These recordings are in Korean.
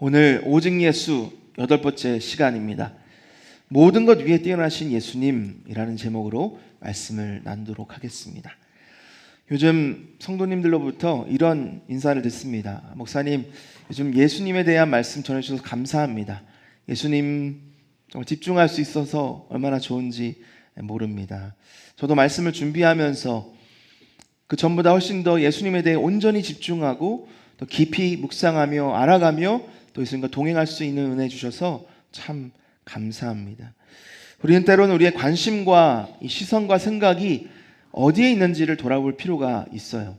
오늘 오직 예수 8번째 시간입니다. 모든 것 위에 뛰어나신 예수님이라는 제목으로 말씀을 나누도록 하겠습니다. 요즘 성도님들로부터 이런 인사를 듣습니다. 목사님, 요즘 예수님에 대한 말씀 전해주셔서 감사합니다. 예수님 정말 집중할 수 있어서 얼마나 좋은지 모릅니다. 저도 말씀을 준비하면서 그 전보다 훨씬 더 예수님에 대해 온전히 집중하고 더 깊이 묵상하며 알아가며 또 예수님과 동행할 수 있는 은혜 주셔서 참 감사합니다. 우리는 때로는 우리의 관심과 이 시선과 생각이 어디에 있는지를 돌아볼 필요가 있어요.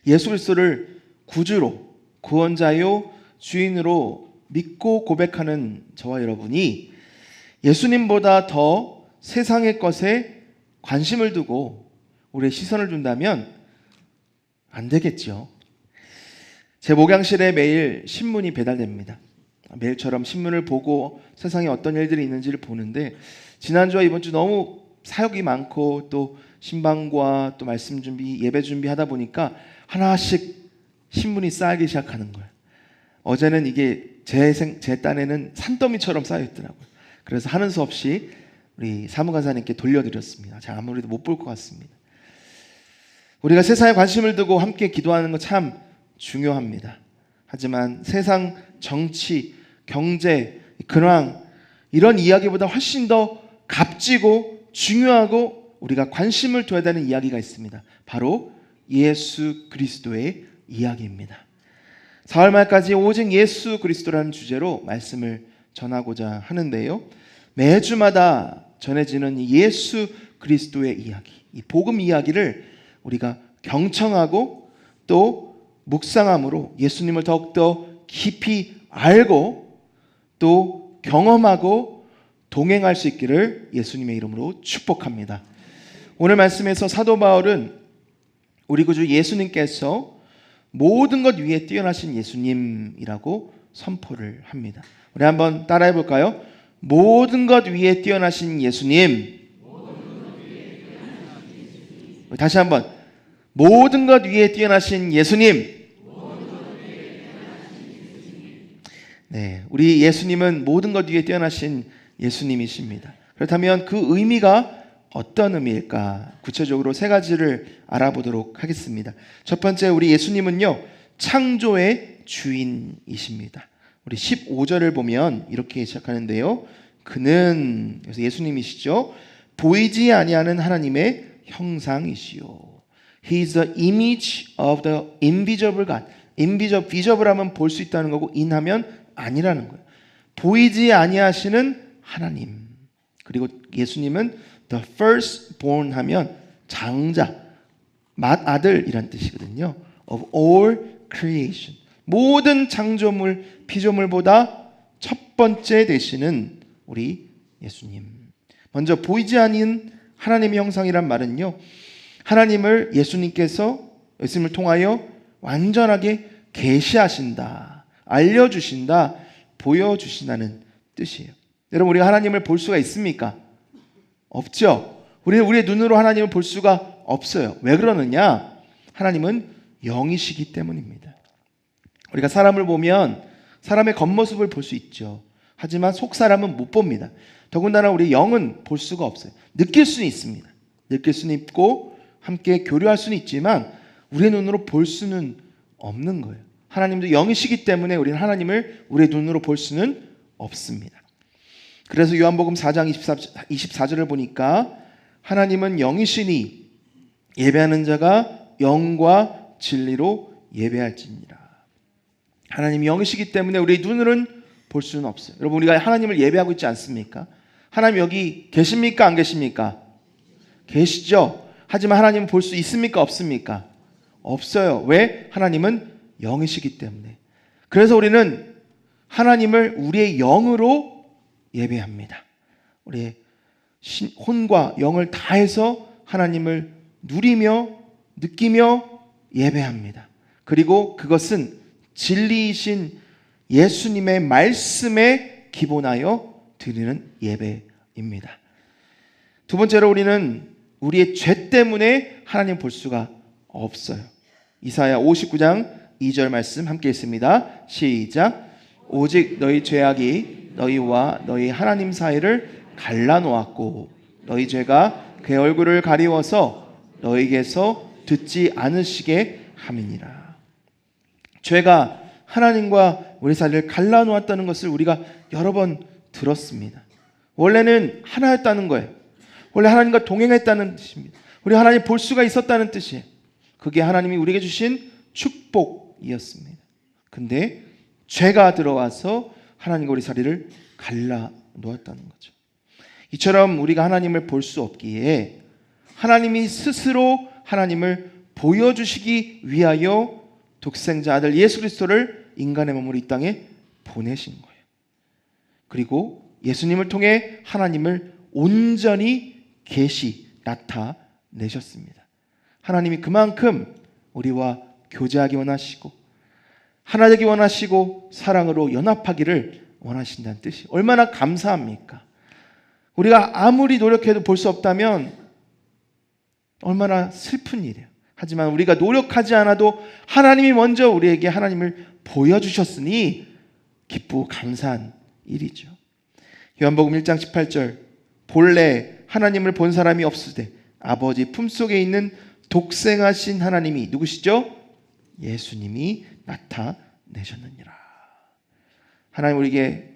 예수 그리스도를 구주로, 구원자요, 주인으로 믿고 고백하는 저와 여러분이 예수님보다 더 세상의 것에 관심을 두고 우리의 시선을 둔다면 안 되겠죠. 제 목양실에 매일 신문이 배달됩니다. 매일처럼 신문을 보고 세상에 어떤 일들이 있는지를 보는데 지난주와 이번 주 너무 사역이 많고 또 신방과 또 말씀 준비, 예배 준비하다 보니까 하나씩 신문이 쌓이기 시작하는 거예요. 어제는 이게 제 딴에는 산더미처럼 쌓여있더라고요. 그래서 하는 수 없이 우리 사무관사님께 돌려드렸습니다. 제가 아무래도 못 볼 것 같습니다. 우리가 세상에 관심을 두고 함께 기도하는 거 참 중요합니다. 하지만 세상 정치, 경제, 근황 이런 이야기보다 훨씬 더 값지고 중요하고 우리가 관심을 둬야 되는 이야기가 있습니다. 바로 예수 그리스도의 이야기입니다. 4월 말까지 오직 예수 그리스도라는 주제로 말씀을 전하고자 하는데요. 매주마다 전해지는 예수 그리스도의 이야기, 이 복음 이야기를 우리가 경청하고 또 묵상함으로 예수님을 더욱더 깊이 알고 또 경험하고 동행할 수 있기를 예수님의 이름으로 축복합니다. 오늘 말씀에서 사도 바울은 우리 구주 예수님께서 모든 것 위에 뛰어나신 예수님이라고 선포를 합니다. 우리 한번 따라해 볼까요? 모든 것 위에 뛰어나신 예수님. 다시 한번 모든 것 위에 뛰어나신 예수님. 네, 우리 예수님은 모든 것 위에 뛰어나신 예수님이십니다. 그렇다면 그 의미가 어떤 의미일까? 구체적으로 세 가지를 알아보도록 하겠습니다. 첫 번째, 우리 예수님은요, 창조의 주인이십니다. 우리 15절을 보면 이렇게 시작하는데요. 그는, 그래서 예수님이시죠, 보이지 아니하는 하나님의 형상이시요. He is the image of the invisible God. visible 하면 볼 수 있다는 거고 in하면 아니라는 거예요. 보이지 아니하시는 하나님. 그리고 예수님은 the firstborn 하면 장자, 맏아들이란 뜻이거든요. of all creation. 모든 창조물, 피조물보다 첫 번째 되시는 우리 예수님. 먼저 보이지 않는 하나님의 형상이란 말은요, 하나님을 예수님을 통하여 완전하게 계시하신다, 알려주신다, 보여주신다는 뜻이에요. 여러분, 우리가 하나님을 볼 수가 있습니까? 없죠. 우리는 우리의 눈으로 하나님을 볼 수가 없어요. 왜 그러느냐? 하나님은 영이시기 때문입니다. 우리가 사람을 보면 사람의 겉모습을 볼 수 있죠. 하지만 속 사람은 못 봅니다. 더군다나 우리 영은 볼 수가 없어요. 느낄 수는 있습니다. 느낄 수는 있고 함께 교류할 수는 있지만 우리의 눈으로 볼 수는 없는 거예요. 하나님도 영이시기 때문에 우리는 하나님을 우리의 눈으로 볼 수는 없습니다. 그래서 요한복음 4장 24절을 보니까 하나님은 영이시니 예배하는 자가 영과 진리로 예배할지니라. 하나님이 영이시기 때문에 우리의 눈으로는 볼 수는 없어요. 여러분, 우리가 하나님을 예배하고 있지 않습니까? 하나님 여기 계십니까? 안 계십니까? 계시죠? 하지만 하나님은 볼 수 있습니까? 없습니까? 없어요. 왜? 하나님은 영이시기 때문에. 그래서 우리는 하나님을 우리의 영으로 예배합니다. 우리의 혼과 영을 다해서 하나님을 누리며 느끼며 예배합니다. 그리고 그것은 진리이신 예수님의 말씀에 기본하여 드리는 예배입니다. 두 번째로 우리는 우리의 죄 때문에 하나님 볼 수가 없어요. 이사야 59장 2절 말씀 함께 읽습니다. 시작. 오직 너희 죄악이 너희와 너희 하나님 사이를 갈라놓았고 너희 죄가 그의 얼굴을 가리워서 너희에게서 듣지 않으시게 함이니라. 죄가 하나님과 우리 사이를 갈라놓았다는 것을 우리가 여러 번 들었습니다. 원래는 하나였다는 거예요. 원래 하나님과 동행했다는 뜻입니다. 우리 하나님 볼 수가 있었다는 뜻이에요. 그게 하나님이 우리에게 주신 축복이었습니다. 근데 죄가 들어와서 하나님과 우리 사이를 갈라놓았다는 거죠. 이처럼 우리가 하나님을 볼 수 없기에 하나님이 스스로 하나님을 보여주시기 위하여 독생자 아들 예수 그리스도를 인간의 몸으로 이 땅에 보내신 거예요. 그리고 예수님을 통해 하나님을 온전히 나타내셨습니다. 하나님이 그만큼 우리와 교제하기 원하시고 하나 되기 원하시고 사랑으로 연합하기를 원하신다는 뜻이 얼마나 감사합니까? 우리가 아무리 노력해도 볼 수 없다면 얼마나 슬픈 일이에요. 하지만 우리가 노력하지 않아도 하나님이 먼저 우리에게 하나님을 보여주셨으니 기쁘고 감사한 일이죠. 요한복음 1장 18절 본래 하나님을 본 사람이 없으되 아버지 품속에 있는 독생하신 하나님이 누구시죠? 예수님이 나타내셨느니라. 하나님 우리에게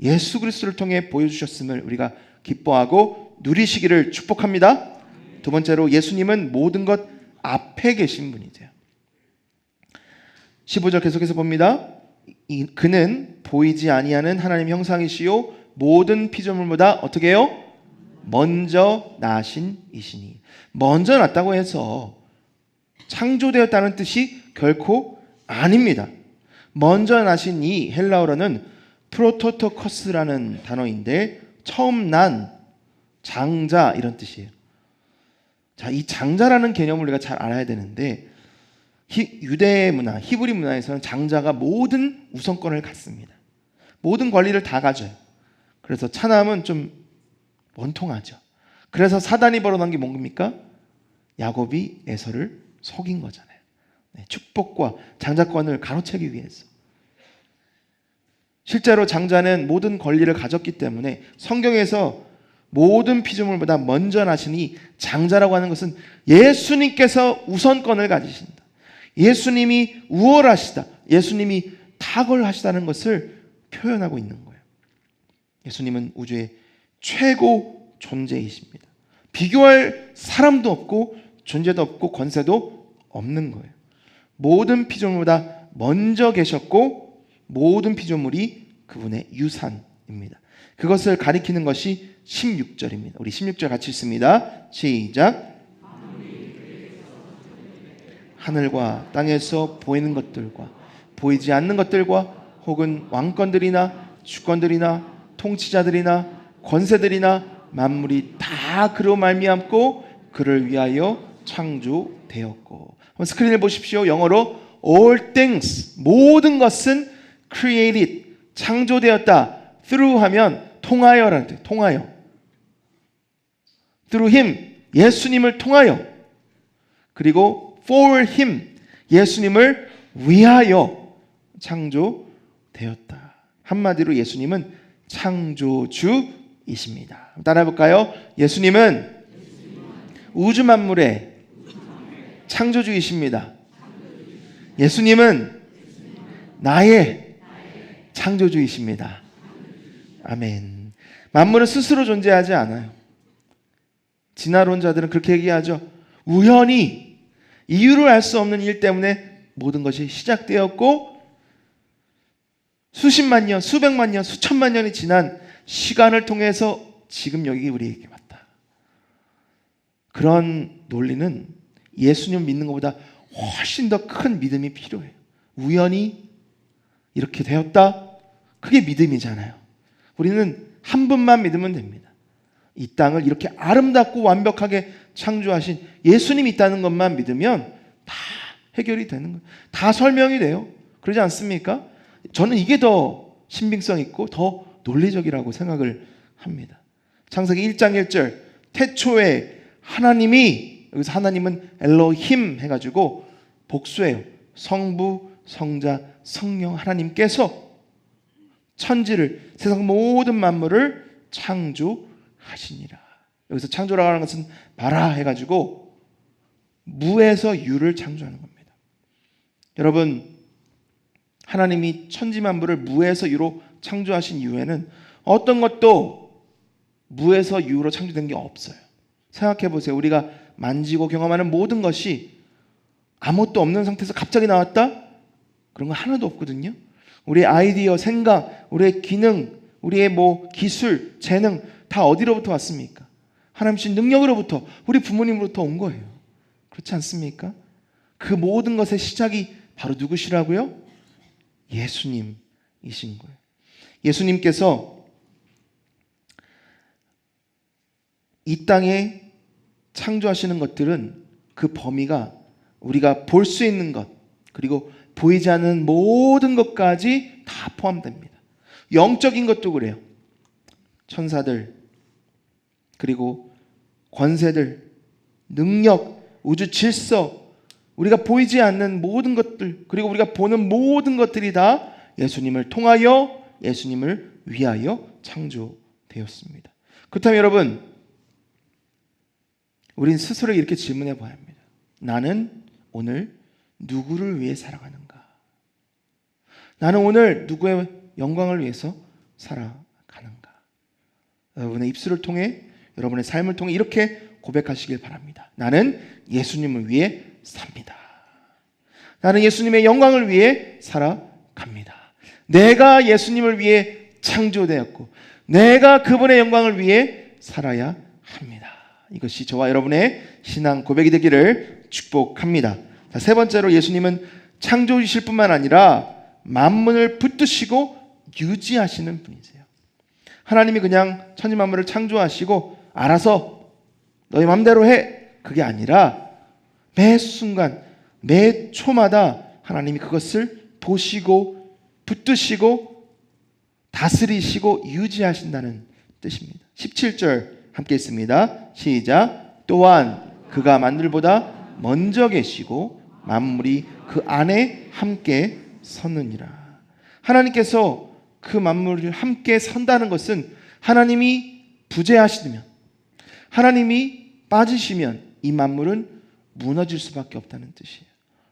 예수 그리스도를 통해 보여주셨음을 우리가 기뻐하고 누리시기를 축복합니다. 두 번째로 예수님은 모든 것 앞에 계신 분이세요. 15절 계속해서 봅니다. 그는 보이지 아니하는 하나님 형상이시요 모든 피조물보다 어떻게 해요? 먼저 나신 이시니. 먼저 났다고 해서 창조되었다는 뜻이 결코 아닙니다. 먼저 나신 이 헬라어로는 프로토토커스라는 단어인데 처음 난 장자 이런 뜻이에요. 자, 이 장자라는 개념을 우리가 잘 알아야 되는데 유대 문화, 히브리 문화에서는 장자가 모든 우선권을 갖습니다. 모든 권리를 다 가져요. 그래서 차남은 좀 원통하죠. 그래서 사단이 벌어난 게 뭡니까? 야곱이 에서를 속인 거잖아요. 축복과 장자권을 가로채기 위해서. 실제로 장자는 모든 권리를 가졌기 때문에 성경에서 모든 피조물보다 먼저 나시니 장자라고 하는 것은 예수님께서 우선권을 가지신다. 예수님이 우월하시다. 예수님이 탁월하시다는 것을 표현하고 있는 거예요. 예수님은 우주의 최고 존재이십니다. 비교할 사람도 없고 존재도 없고 권세도 없는 거예요. 모든 피조물보다 먼저 계셨고 모든 피조물이 그분의 유산입니다. 그것을 가리키는 것이 16절입니다. 우리 16절 같이 읽습니다. 시작. 하늘과 땅에서 보이는 것들과 보이지 않는 것들과 혹은 왕권들이나 주권들이나 통치자들이나 권세들이나 만물이 다 그로 말미암고 그를 위하여 창조되었고. 한번 스크린을 보십시오. 영어로 all things 모든 것은 created 창조되었다. through 하면 통하여라는 뜻. 통하여. through him 예수님을 통하여. 그리고 for him 예수님을 위하여 창조되었다. 한마디로 예수님은 창조주이십니다. 따라해 볼까요? 예수님은 우주 만물의 창조주이십니다. 예수님은 나의 창조주이십니다. 아멘. 만물은 스스로 존재하지 않아요. 진화론자들은 그렇게 얘기하죠. 우연히 이유를 알 수 없는 일 때문에 모든 것이 시작되었고 수십만 년, 수백만 년, 수천만 년이 지난 시간을 통해서 지금 여기 우리에게 왔다. 그런 논리는 예수님 믿는 것보다 훨씬 더 큰 믿음이 필요해요. 우연히 이렇게 되었다? 그게 믿음이잖아요. 우리는 한 분만 믿으면 됩니다. 이 땅을 이렇게 아름답고 완벽하게 창조하신 예수님이 있다는 것만 믿으면 다 해결이 되는 거예요. 다 설명이 돼요. 그러지 않습니까? 저는 이게 더 신빙성 있고 더 논리적이라고 생각을 합니다. 창세기 1장 1절 태초에 하나님이, 여기서 하나님은 엘로힘 해가지고 복수예요. 성부, 성자, 성령 하나님께서 천지를, 세상 모든 만물을 창조하시니라. 여기서 창조라고 하는 것은 bara 해가지고 무에서 유를 창조하는 겁니다. 여러분, 하나님이 천지 만물을 무에서 유로 창조하신 이후에는 어떤 것도 무에서 유로 창조된 게 없어요. 생각해 보세요. 우리가 만지고 경험하는 모든 것이 아무것도 없는 상태에서 갑자기 나왔다? 그런 거 하나도 없거든요. 우리의 아이디어, 생각, 우리의 기능, 우리의 기술, 재능 다 어디로부터 왔습니까? 하나님의 능력으로부터, 우리 부모님으로부터 온 거예요. 그렇지 않습니까? 그 모든 것의 시작이 바로 누구시라고요? 예수님이신 거예요. 예수님께서 이 땅에 창조하시는 것들은 그 범위가 우리가 볼 수 있는 것, 그리고 보이지 않는 모든 것까지 다 포함됩니다. 영적인 것도 그래요. 천사들, 그리고 권세들, 능력, 우주 질서, 우리가 보이지 않는 모든 것들, 그리고 우리가 보는 모든 것들이 다 예수님을 통하여, 예수님을 위하여 창조되었습니다. 그렇다면 여러분, 우린 스스로 이렇게 질문해 봐야 합니다. 나는 오늘 누구를 위해 살아가는가? 나는 오늘 누구의 영광을 위해서 살아가는가? 여러분의 입술을 통해, 여러분의 삶을 통해 이렇게 고백하시길 바랍니다. 나는 예수님을 위해 삽니다. 나는 예수님의 영광을 위해 살아갑니다. 내가 예수님을 위해 창조되었고 내가 그분의 영광을 위해 살아야 합니다. 이것이 저와 여러분의 신앙 고백이 되기를 축복합니다. 자, 세 번째로 예수님은 창조주실 뿐만 아니라 만물을 붙드시고 유지하시는 분이세요. 하나님이 그냥 천지 만물을 창조하시고 알아서 너희 마음대로 해, 그게 아니라 매 순간 매 초마다 하나님이 그것을 보시고 붙드시고 다스리시고 유지하신다는 뜻입니다. 17절 함께 읽습니다. 시작. 또한 그가 만들보다 먼저 계시고 만물이 그 안에 함께 섰느니라. 하나님께서 그 만물을 함께 선다는 것은 하나님이 부재하시면, 하나님이 빠지시면 이 만물은 무너질 수밖에 없다는 뜻이에요.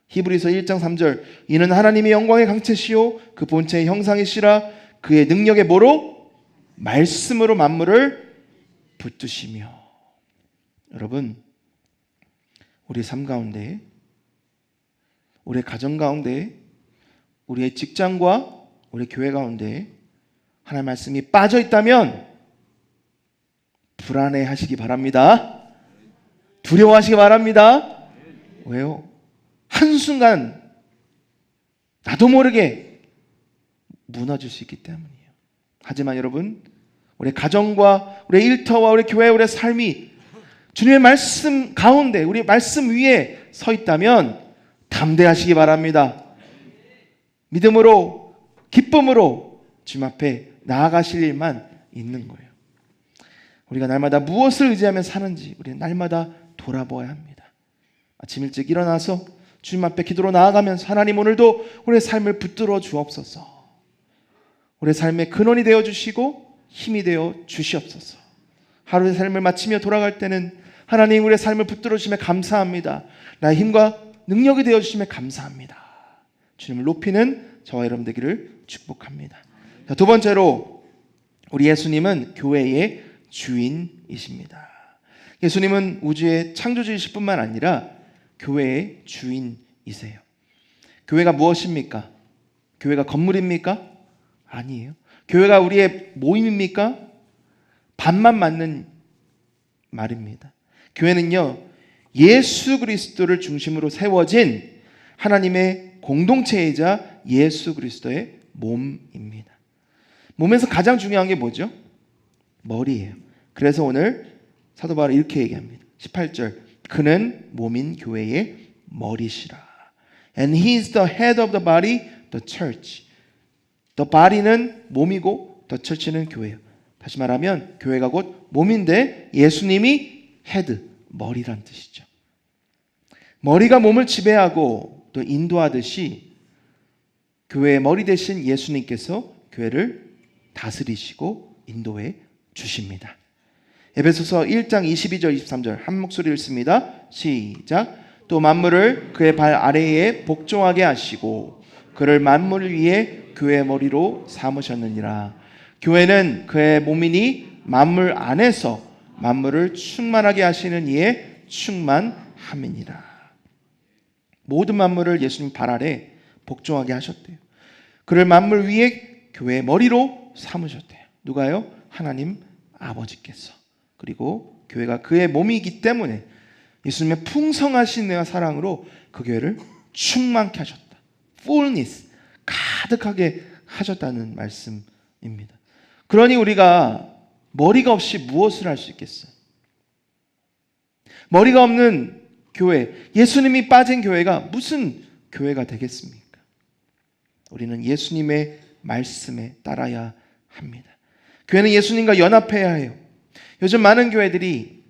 히브리서 1장 3절, 이는 하나님의 영광의 강체시요 그 본체의 형상이시라. 그의 능력의 뭐로? 말씀으로 만물을 붙드시며. 여러분, 우리 삶 가운데, 우리의 가정 가운데, 우리의 직장과 우리 교회 가운데 하나님의 말씀이 빠져 있다면 불안해 하시기 바랍니다. 두려워하시기 바랍니다. 왜요? 한순간 나도 모르게 무너질 수 있기 때문이에요. 하지만 여러분, 우리 가정과 우리 일터와 우리 교회, 우리 삶이 주님의 말씀 가운데, 우리 말씀 위에 서 있다면 담대하시기 바랍니다. 믿음으로, 기쁨으로 주님 앞에 나아가실 일만 있는 거예요. 우리가 날마다 무엇을 의지하며 사는지 우리는 날마다 돌아보아야 합니다. 아침 일찍 일어나서 주님 앞에 기도로 나아가면서 하나님, 오늘도 우리의 삶을 붙들어 주옵소서. 우리의 삶의 근원이 되어 주시고 힘이 되어 주시옵소서. 하루의 삶을 마치며 돌아갈 때는 하나님, 우리의 삶을 붙들어 주시며 감사합니다. 나의 힘과 능력이 되어 주시며 감사합니다. 주님을 높이는 저와 여러분 되기를 축복합니다. 자, 두 번째로 우리 예수님은 교회의 주인이십니다. 예수님은 우주의 창조주이실 뿐만 아니라 교회의 주인이세요. 교회가 무엇입니까? 교회가 건물입니까? 아니에요. 교회가 우리의 모임입니까? 반만 맞는 말입니다. 교회는요, 예수 그리스도를 중심으로 세워진 하나님의 공동체이자 예수 그리스도의 몸입니다. 몸에서 가장 중요한 게 뭐죠? 머리예요. 그래서 오늘 사도 바울이 이렇게 얘기합니다. 18절, 그는 몸인 교회의 머리시라. And he is the head of the body, the church. The body는 몸이고 the church는 교회예요. 다시 말하면 교회가 곧 몸인데 예수님이 헤드, 머리란 뜻이죠. 머리가 몸을 지배하고 또 인도하듯이 교회의 머리 되신 예수님께서 교회를 다스리시고 인도해 주십니다. 에베소서 1장 22절 23절 한 목소리 읽습니다. 시작. 또 만물을 그의 발 아래에 복종하게 하시고 그를 만물 위에 교회의 머리로 삼으셨느니라. 교회는 그의 몸이니 만물 안에서 만물을 충만하게 하시는 이의 충만함이니라. 모든 만물을 예수님 발 아래 복종하게 하셨대요. 그를 만물 위에 교회의 머리로 삼으셨대요. 누가요? 하나님 아버지께서. 그리고 교회가 그의 몸이기 때문에 예수님의 풍성하신 은혜와 사랑으로 그 교회를 충만케 하셨다. fullness, 가득하게 하셨다는 말씀입니다. 그러니 우리가 머리가 없이 무엇을 할 수 있겠어요? 머리가 없는 교회, 예수님이 빠진 교회가 무슨 교회가 되겠습니까? 우리는 예수님의 말씀에 따라야 합니다. 교회는 예수님과 연합해야 해요. 요즘 많은 교회들이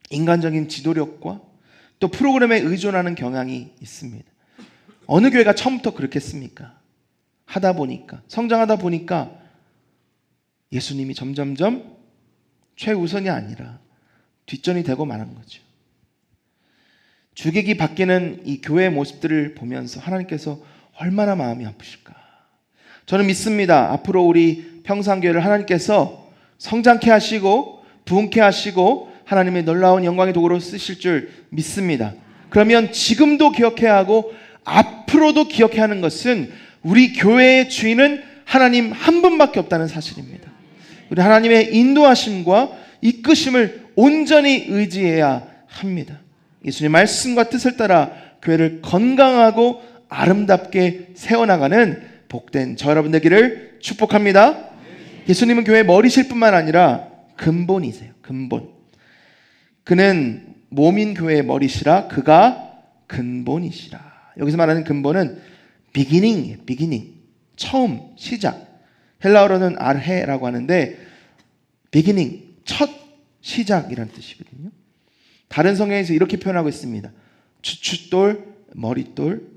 인간적인 지도력과 또 프로그램에 의존하는 경향이 있습니다. 어느 교회가 처음부터 그렇겠습니까? 하다 보니까, 성장하다 보니까 예수님이 점점점 최우선이 아니라 뒷전이 되고 마는 거죠. 주객이 바뀌는 이 교회의 모습들을 보면서 하나님께서 얼마나 마음이 아프실까? 저는 믿습니다. 앞으로 우리 평산교회를 하나님께서 성장케 하시고 부흥케 하시고 하나님의 놀라운 영광의 도구로 쓰실 줄 믿습니다. 그러면 지금도 기억해야 하고 앞으로도 기억해야 하는 것은 우리 교회의 주인은 하나님 한 분밖에 없다는 사실입니다. 우리 하나님의 인도하심과 이끄심을 온전히 의지해야 합니다. 예수님의 말씀과 뜻을 따라 교회를 건강하고 아름답게 세워나가는 복된 저 여러분 되기를 축복합니다. 예수님은 교회의 머리실 뿐만 아니라 근본이세요. 근본. 그는 몸인 교회의 머리시라 그가 근본이시라. 여기서 말하는 근본은 beginning이에요. beginning. 처음, 시작. 헬라어로는 arhe라고 하는데 beginning, 첫 시작이라는 뜻이거든요. 다른 성경에서 이렇게 표현하고 있습니다. 주춧돌, 머릿돌,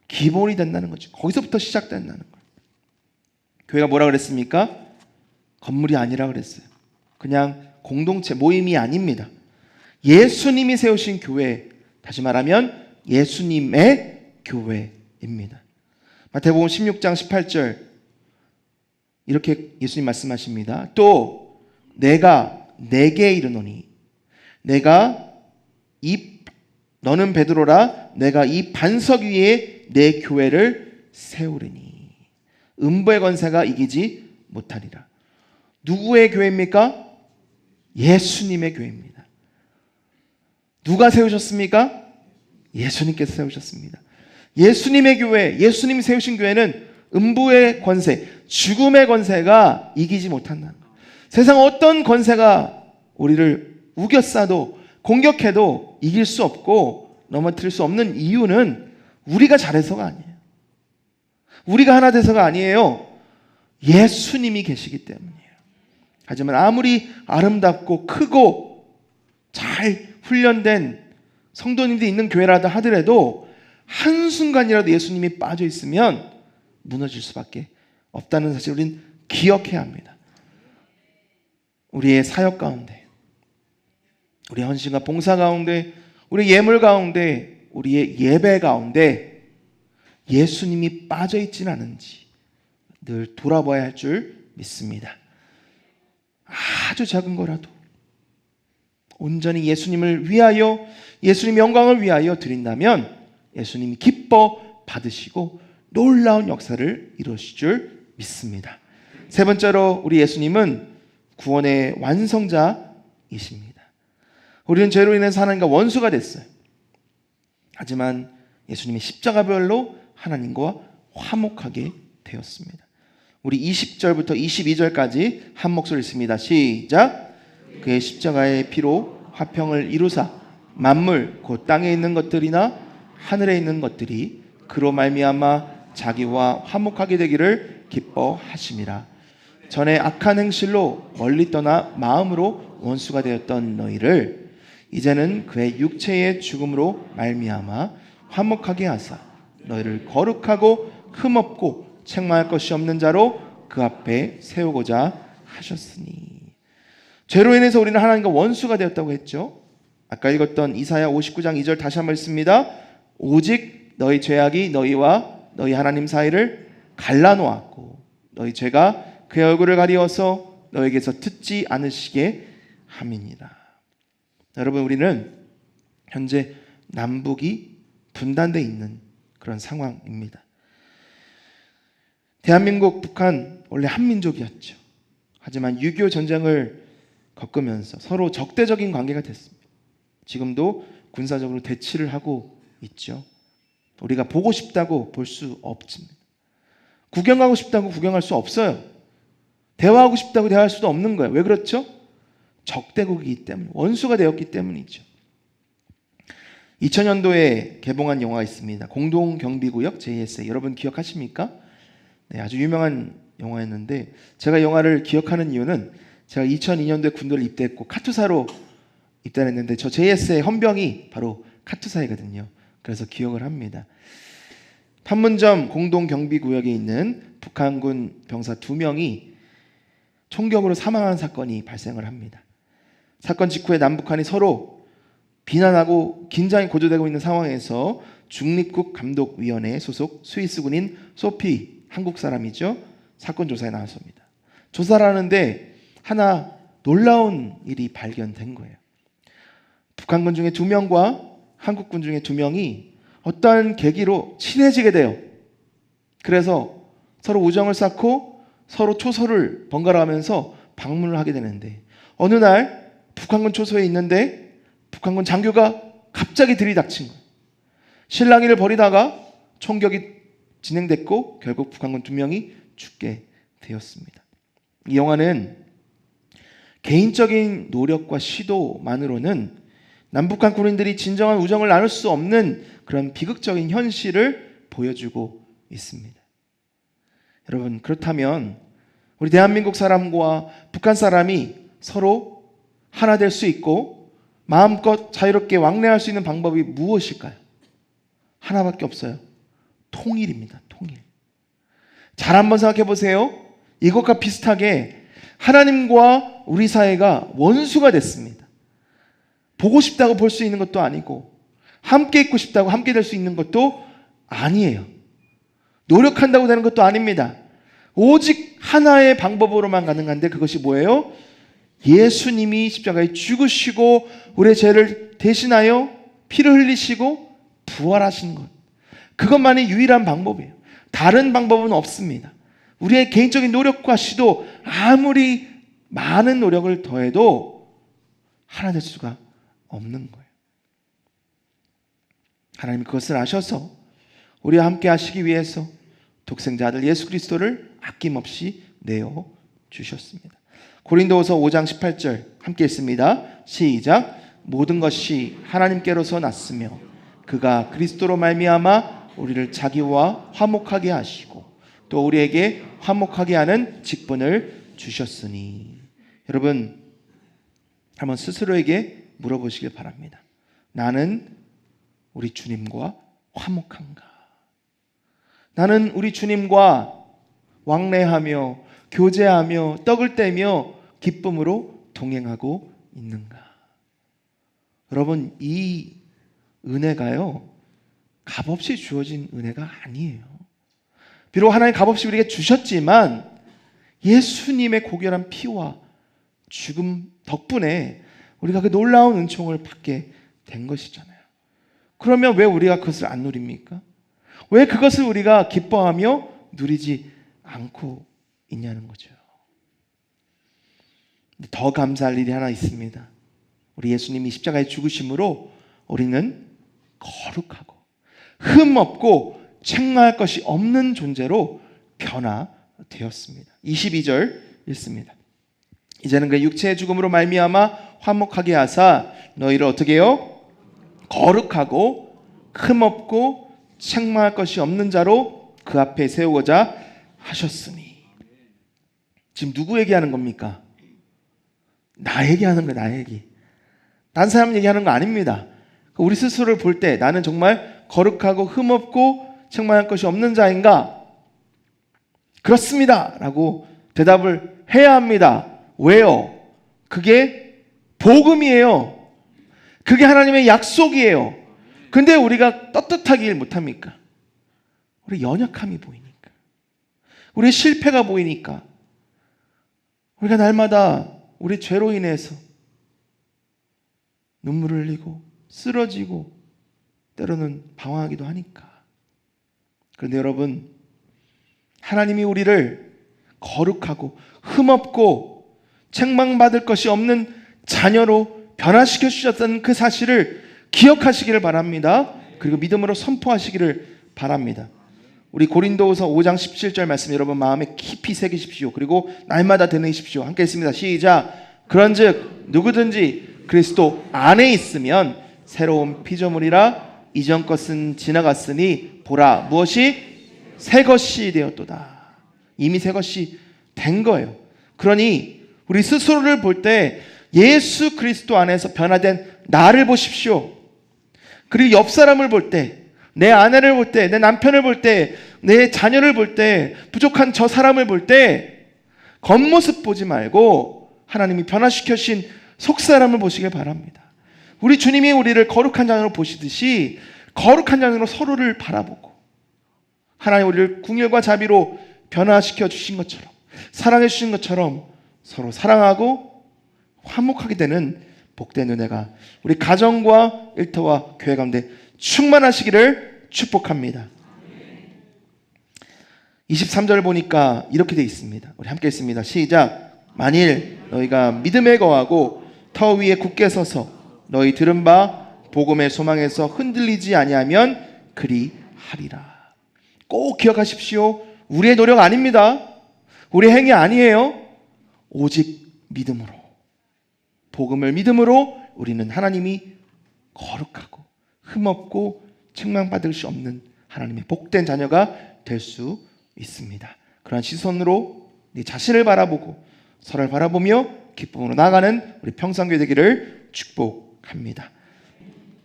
기본이 된다는 거죠. 거기서부터 시작된다는 거예요. 교회가 뭐라 그랬습니까? 건물이 아니라 그랬어요. 그냥 공동체, 모임이 아닙니다. 예수님이 세우신 교회, 다시 말하면 예수님의 교회입니다. 마태복음 16장 18절 이렇게 예수님 말씀하십니다. 또 내가 내게 이르노니 너는 베드로라 내가 이 반석 위에 내 교회를 세우리니 음부의 권세가 이기지 못하리라. 누구의 교회입니까? 예수님의 교회입니다. 누가 세우셨습니까? 예수님께서 세우셨습니다. 예수님의 교회, 예수님이 세우신 교회는 음부의 권세, 죽음의 권세가 이기지 못한다는 거예요. 세상 어떤 권세가 우리를 우겨싸도 공격해도 이길 수 없고 넘어뜨릴 수 없는 이유는 우리가 잘해서가 아니에요. 우리가 하나 돼서가 아니에요. 예수님이 계시기 때문이에요. 하지만 아무리 아름답고 크고 잘 훈련된 성도님들이 있는 교회라도 하더라도 한순간이라도 예수님이 빠져 있으면 무너질 수밖에 없다는 사실을 우리는 기억해야 합니다. 우리의 사역 가운데, 우리의 헌신과 봉사 가운데, 우리의 예물 가운데, 우리의 예배 가운데 예수님이 빠져 있지는 않은지 늘 돌아봐야 할 줄 믿습니다. 아주 작은 거라도 온전히 예수님을 위하여, 예수님의 영광을 위하여 드린다면 예수님이 기뻐 받으시고 놀라운 역사를 이루실 줄 믿습니다. 세 번째로 우리 예수님은 구원의 완성자이십니다. 우리는 죄로 인해서 하나님과 원수가 됐어요. 하지만 예수님의 십자가별로 하나님과 화목하게 되었습니다. 우리 20절부터 22절까지 한 목소리 읽습니다. 시작. 그의 십자가의 피로 화평을 이루사 만물 곧 땅에 있는 것들이나 하늘에 있는 것들이 그로 말미암아 자기와 화목하게 되기를 기뻐하심이라. 전에 악한 행실로 멀리 떠나 마음으로 원수가 되었던 너희를 이제는 그의 육체의 죽음으로 말미암아 화목하게 하사 너희를 거룩하고 흠없고 책망할 것이 없는 자로 그 앞에 세우고자 하셨으니. 죄로 인해서 우리는 하나님과 원수가 되었다고 했죠. 아까 읽었던 이사야 59장 2절 다시 한번 읽습니다. 오직 너희 죄악이 너희와 너희 하나님 사이를 갈라놓았고 너희 죄가 그의 얼굴을 가리워서 너에게서 듣지 않으시게 함이니라. 여러분, 우리는 현재 남북이 분단되어 있는 그런 상황입니다. 대한민국, 북한 원래 한민족이었죠. 하지만 6.25 전쟁을 겪으면서 서로 적대적인 관계가 됐습니다. 지금도 군사적으로 대치를 하고 있죠. 우리가 보고 싶다고 볼 수 없습니다. 구경하고 싶다고 구경할 수 없어요. 대화하고 싶다고 대화할 수도 없는 거예요. 왜 그렇죠? 적대국이기 때문에, 원수가 되었기 때문이죠. 2000년도에 개봉한 영화가 있습니다. 공동경비구역 JSA. 여러분 기억하십니까? 네, 아주 유명한 영화였는데 제가 영화를 기억하는 이유는 제가 2002년도에 군대를 입대했고 카투사로 입대했는데 저 JSA 헌병이 바로 카투사이거든요. 그래서 기억을 합니다. 판문점 공동경비구역에 있는 북한군 병사 2명이 총격으로 사망한 사건이 발생을 합니다. 사건 직후에 남북한이 서로 비난하고 긴장이 고조되고 있는 상황에서 중립국감독위원회 소속 스위스 군인 소피, 한국 사람이죠. 사건 조사에 나왔습니다. 조사를 하는데 하나 놀라운 일이 발견된 거예요. 북한군 중에 2명과 한국군 중에 2명이 어떠한 계기로 친해지게 돼요. 그래서 서로 우정을 쌓고 서로 초소를 번갈아 가면서 방문을 하게 되는데 어느 날 북한군 초소에 있는데 북한군 장교가 갑자기 들이닥친 거예요. 실랑이를 벌이다가 총격이 진행됐고 결국 북한군 2명이 죽게 되었습니다. 이 영화는 개인적인 노력과 시도만으로는 남북한 군인들이 진정한 우정을 나눌 수 없는 그런 비극적인 현실을 보여주고 있습니다. 여러분, 그렇다면 우리 대한민국 사람과 북한 사람이 서로 하나 될 수 있고 마음껏 자유롭게 왕래할 수 있는 방법이 무엇일까요? 하나밖에 없어요. 통일입니다. 통일. 잘 한번 생각해 보세요. 이것과 비슷하게 하나님과 우리 사이가 원수가 됐습니다. 보고 싶다고 볼 수 있는 것도 아니고 함께 있고 싶다고 함께 될 수 있는 것도 아니에요. 노력한다고 되는 것도 아닙니다. 오직 하나의 방법으로만 가능한데 그것이 뭐예요? 예수님이 십자가에 죽으시고 우리의 죄를 대신하여 피를 흘리시고 부활하신 것. 그것만이 유일한 방법이에요. 다른 방법은 없습니다. 우리의 개인적인 노력과 시도 아무리 많은 노력을 더해도 하나 될 수가 없는 거예요. 하나님이 그것을 아셔서 우리와 함께 하시기 위해서 독생자 아들 예수 그리스도를 아낌없이 내어 주셨습니다. 고린도후서 5장 18절 함께 읽습니다. 시작. 모든 것이 하나님께로서 났으며 그가 그리스도로 말미암아 우리를 자기와 화목하게 하시고 또 우리에게 화목하게 하는 직분을 주셨으니. 여러분, 한번 스스로에게 물어보시길 바랍니다. 나는 우리 주님과 화목한가? 나는 우리 주님과 왕래하며 교제하며 떡을 떼며 기쁨으로 동행하고 있는가? 여러분, 이 은혜가요 값없이 주어진 은혜가 아니에요. 비록 하나님 값없이 우리에게 주셨지만 예수님의 고결한 피와 죽음 덕분에 우리가 그 놀라운 은총을 받게 된 것이잖아요. 그러면 왜 우리가 그것을 안 누립니까? 왜 그것을 우리가 기뻐하며 누리지 않고 있냐는 거죠. 더 감사할 일이 하나 있습니다. 우리 예수님이 십자가에 죽으심으로 우리는 거룩하고 흠없고 책망할 것이 없는 존재로 변화되었습니다. 22절 읽습니다. 이제는 그 육체의 죽음으로 말미암아 화목하게 하사 너희를 어떻게 해요? 거룩하고 흠없고 책망할 것이 없는 자로 그 앞에 세우고자 하셨으니. 지금 누구 얘기하는 겁니까? 나 얘기하는 거예요. 나 얘기. 딴 사람 얘기하는 거 아닙니다. 우리 스스로를 볼 때 나는 정말 거룩하고 흠없고 책망할 것이 없는 자인가? 그렇습니다 라고 대답을 해야 합니다. 왜요? 그게 복음이에요. 그게 하나님의 약속이에요. 근데 우리가 떳떳하길 못합니까? 우리 연약함이 보이니까, 우리의 실패가 보이니까, 우리가 날마다 우리 죄로 인해서 눈물을 흘리고 쓰러지고 때로는 방황하기도 하니까. 그런데 여러분, 하나님이 우리를 거룩하고 흠없고 책망받을 것이 없는 자녀로 변화시켜 주셨다는 그 사실을 기억하시기를 바랍니다. 그리고 믿음으로 선포하시기를 바랍니다. 우리 고린도후서 5장 17절 말씀 여러분 마음에 깊이 새기십시오. 그리고 날마다 되뇌이십시오. 함께 읽습니다. 시작. 그런즉 누구든지 그리스도 안에 있으면 새로운 피조물이라 이전 것은 지나갔으니 보라 무엇이 새 것이 되었도다. 이미 새 것이 된 거예요. 그러니 우리 스스로를 볼 때 예수 그리스도 안에서 변화된 나를 보십시오. 그리고 옆 사람을 볼 때, 내 아내를 볼 때, 내 남편을 볼 때, 내 자녀를 볼 때, 부족한 저 사람을 볼 때 겉모습 보지 말고 하나님이 변화시켜 주신 속사람을 보시길 바랍니다. 우리 주님이 우리를 거룩한 자녀로 보시듯이 거룩한 자녀로 서로를 바라보고 하나님 우리를 궁율과 자비로 변화시켜 주신 것처럼, 사랑해 주신 것처럼 서로 사랑하고 화목하게 되는 복된 은혜가 우리 가정과 일터와 교회 가운데 충만하시기를 축복합니다. 23절 보니까 이렇게 되어 있습니다. 우리 함께 읽습니다. 시작. 만일 너희가 믿음에 거하고 터 위에 굳게 서서 너희 들은 바 복음의 소망에서 흔들리지 아니하면 그리하리라. 꼭 기억하십시오. 우리의 노력 아닙니다. 우리의 행위 아니에요. 오직 믿음으로, 복음을 믿음으로 우리는 하나님이 거룩하고 흠없고 책망받을 수 없는 하나님의 복된 자녀가 될 수 있습니다. 그러한 시선으로 네 자신을 바라보고 서로를 바라보며 기쁨으로 나아가는 우리 평산교회 되기를 축복합니다.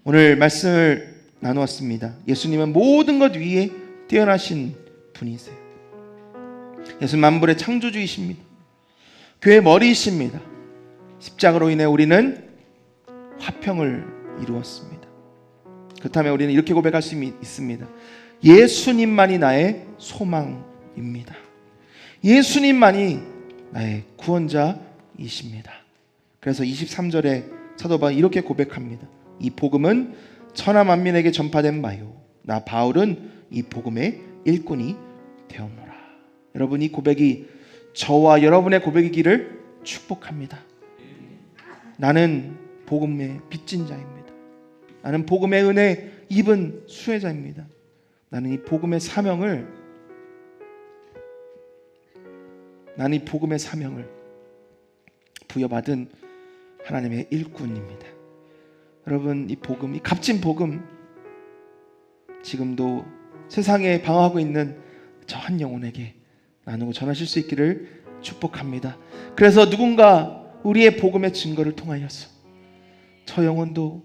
오늘 말씀을 나누었습니다. 예수님은 모든 것 위에 뛰어나신 분이세요. 예수는 만물의 창조주이십니다. 교회의 머리이십니다. 십자가로 인해 우리는 화평을 이루었습니다. 그렇다면 우리는 이렇게 고백할 수 있습니다. 예수님만이 나의 소망입니다. 예수님만이 나의 구원자이십니다. 그래서 23절에 사도 바울은 이렇게 고백합니다. 이 복음은 천하 만민에게 전파된 바요 나 바울은 이 복음의 일꾼이 되었노라. 여러분, 이 고백이 저와 여러분의 고백이기를 축복합니다. 나는 복음의 빚진 자입니다. 나는 복음의 은혜 입은 수혜자입니다. 나는 이 복음의 사명을 부여받은 하나님의 일꾼입니다. 여러분, 이 복음, 이 값진 복음, 지금도 세상에 방황하고 있는 저 한 영혼에게 나누고 전하실 수 있기를 축복합니다. 그래서 누군가 우리의 복음의 증거를 통하여서 저 영혼도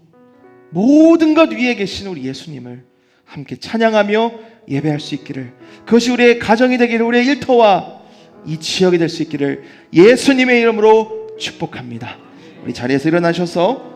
모든 것 위에 계신 우리 예수님을 함께 찬양하며 예배할 수 있기를, 그것이 우리의 가정이 되기를, 우리의 일터와 이 지역이 될 수 있기를 예수님의 이름으로 축복합니다. 우리 자리에서 일어나셔서